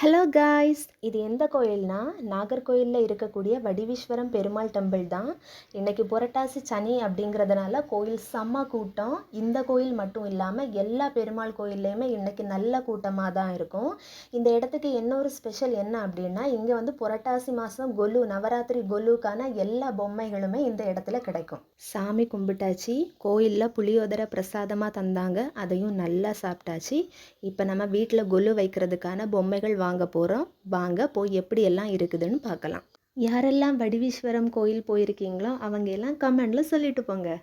Hello guys, இது எந்த கோயில்னா நாகர்கோயிலில் இருக்கக்கூடிய வடிவீஸ்வரம் பெருமாள் டெம்பிள் தான். இன்றைக்கி புரட்டாசி சனி அப்படிங்கிறதுனால கோயில் செம்ம கூட்டம். இந்த கோயில் மட்டும் இல்லாமல் எல்லா பெருமாள் கோயில்லையுமே இன்றைக்கி நல்ல கூட்டமாக தான் இருக்கும். இந்த இடத்துக்கு இன்னொரு ஸ்பெஷல் என்ன அப்படின்னா, இங்கே வந்து புரட்டாசி மாதம் கொலு நவராத்திரி கொலுக்கான எல்லா பொம்மைகளுமே இந்த இடத்துல கிடைக்கும். சாமி கும்பிட்டாச்சு, கோயிலில் புளியோதரை பிரசாதமாக தந்தாங்க, அதையும் நல்லா சாப்பிட்டாச்சு. இப்போ நம்ம வீட்டில் கொலு வைக்கிறதுக்கான பொம்மைகள் வாங்க போகிறோம். வாங்க போய் எப்படி எல்லாம் இருக்குதுன்னு பார்க்கலாம். யாரெல்லாம் வடிவீஸ்வரம் கோயில் போயிருக்கீங்களோ அவங்க எல்லாம் கமெண்டில் சொல்லிட்டு போங்க.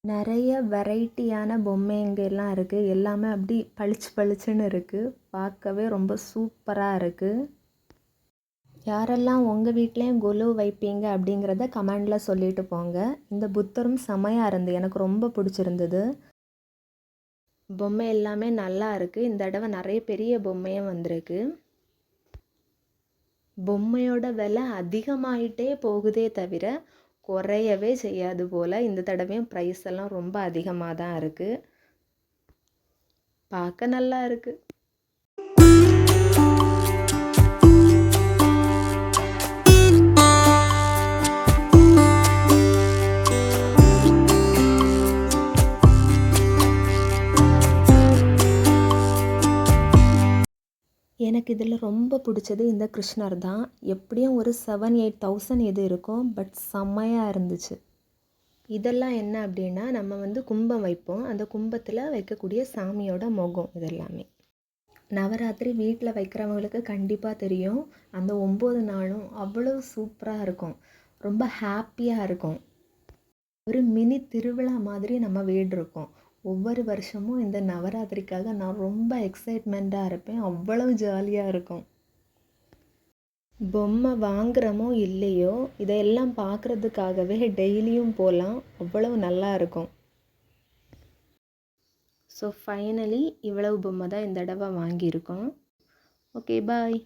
நிறைய வெரைட்டியான பொம்மைங்கெல்லாம் இருக்குது. எல்லாமே அப்படி பளிச்சு பளிச்சுன்னு இருக்குது. பார்க்கவே ரொம்ப சூப்பராக இருக்குது. யாரெல்லாம் உங்கள் வீட்லேயும் கொலு வைப்பீங்க அப்படிங்கிறத கமெண்டில் சொல்லிட்டு போங்க. இந்த புத்தரும் செமையாக இருந்து எனக்கு ரொம்ப பிடிச்சிருந்தது. பொம்மை எல்லாமே நல்லா இருக்குது. இந்த தடவை நிறைய பெரிய பொம்மையும் வந்திருக்கு. பொம்மையோட விலை அதிகமாகிட்டே போகுதே தவிர குறையவே செய்யாது போல். இந்த தடவையும் ப்ரைஸ் எல்லாம் ரொம்ப அதிகமாக தான் இருக்குது. பார்க்க நல்லா இருக்குது. எனக்கு இதில் ரொம்ப பிடிச்சது இந்த கிருஷ்ணர் தான். எப்படியும் ஒரு 7-8,000 இது இருக்கும். பட் செம்மையாக இருந்துச்சு. இதெல்லாம் என்ன அப்படின்னா, நம்ம வந்து கும்பம் வைப்போம். அந்த கும்பத்தில் வைக்கக்கூடிய சாமியோட முகம் இதெல்லாமே. நவராத்திரி வீட்டில் வைக்கிறவங்களுக்கு கண்டிப்பாக தெரியும். அந்த 9 நாளும் அவ்வளோ சூப்பராக இருக்கும். ரொம்ப ஹாப்பியாக இருக்கும். ஒரு மினி திருவிழா மாதிரி நம்ம வீடு இருக்கும். ஒவ்வொரு வருஷமும் இந்த நவராத்திரிக்காக நான் ரொம்ப எக்ஸைட்மெண்ட்டாக இருப்பேன். அவ்வளவு ஜாலியாக இருக்கும். பொம்மை வாங்குகிறோமோ இல்லையோ, இதையெல்லாம் பார்க்குறதுக்காகவே டெய்லியும் போகலாம். அவ்வளவு நல்லா இருக்கும். ஸோ ஃபைனலி இவ்வளவு பொம்மை தான் இந்த தடவை வாங்கியிருக்கோம். ஓகே, பாய்.